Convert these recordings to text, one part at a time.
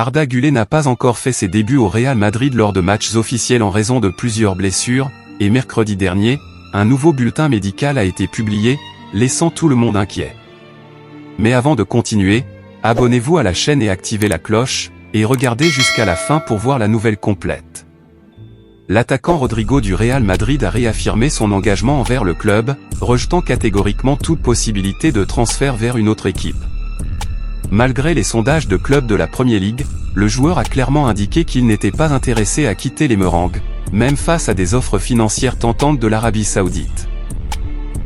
Arda Güler n'a pas encore fait ses débuts au Real Madrid lors de matchs officiels en raison de plusieurs blessures, et mercredi dernier, un nouveau bulletin médical a été publié, laissant tout le monde inquiet. Mais avant de continuer, abonnez-vous à la chaîne et activez la cloche, et regardez jusqu'à la fin pour voir la nouvelle complète. L'attaquant Rodrigo du Real Madrid a réaffirmé son engagement envers le club, rejetant catégoriquement toute possibilité de transfert vers une autre équipe. Malgré les sondages de clubs de la Premier League, le joueur a clairement indiqué qu'il n'était pas intéressé à quitter les Merengues, même face à des offres financières tentantes de l'Arabie Saoudite.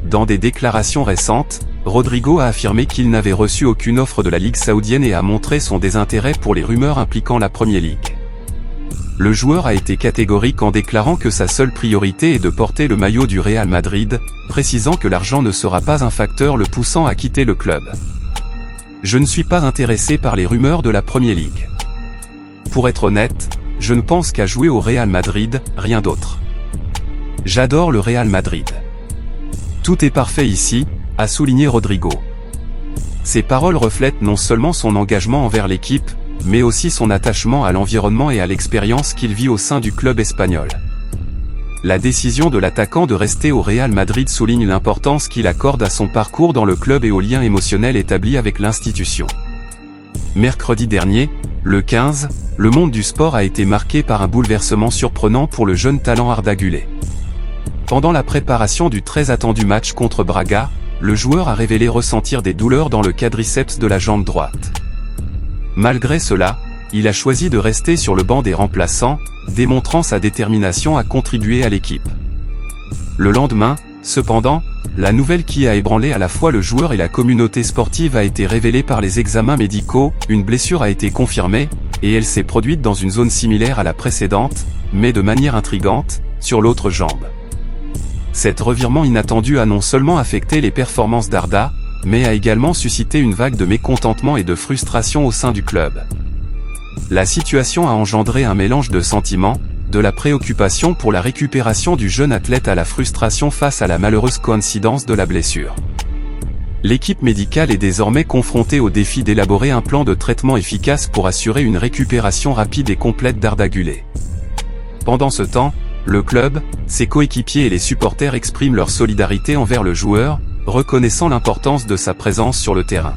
Dans des déclarations récentes, Rodrigo a affirmé qu'il n'avait reçu aucune offre de la Ligue saoudienne et a montré son désintérêt pour les rumeurs impliquant la Premier League. Le joueur a été catégorique en déclarant que sa seule priorité est de porter le maillot du Real Madrid, précisant que l'argent ne sera pas un facteur le poussant à quitter le club. Je ne suis pas intéressé par les rumeurs de la Premier League. Pour être honnête, je ne pense qu'à jouer au Real Madrid, rien d'autre. J'adore le Real Madrid. Tout est parfait ici, a souligné Rodrigo. Ces paroles reflètent non seulement son engagement envers l'équipe, mais aussi son attachement à l'environnement et à l'expérience qu'il vit au sein du club espagnol. La décision de l'attaquant de rester au Real Madrid souligne l'importance qu'il accorde à son parcours dans le club et aux liens émotionnels établis avec l'institution. Mercredi dernier, le 15, le monde du sport a été marqué par un bouleversement surprenant pour le jeune talent Arda Güler. Pendant la préparation du très attendu match contre Braga, le joueur a révélé ressentir des douleurs dans le quadriceps de la jambe droite. Malgré cela, il a choisi de rester sur le banc des remplaçants, démontrant sa détermination à contribuer à l'équipe. Le lendemain, cependant, la nouvelle qui a ébranlé à la fois le joueur et la communauté sportive a été révélée par les examens médicaux, une blessure a été confirmée, et elle s'est produite dans une zone similaire à la précédente, mais de manière intrigante, sur l'autre jambe. Cet revirement inattendu a non seulement affecté les performances d'Arda, mais a également suscité une vague de mécontentement et de frustration au sein du club. La situation a engendré un mélange de sentiments, de la préoccupation pour la récupération du jeune athlète à la frustration face à la malheureuse coïncidence de la blessure. L'équipe médicale est désormais confrontée au défi d'élaborer un plan de traitement efficace pour assurer une récupération rapide et complète d'Arda Güler. Pendant ce temps, le club, ses coéquipiers et les supporters expriment leur solidarité envers le joueur, reconnaissant l'importance de sa présence sur le terrain.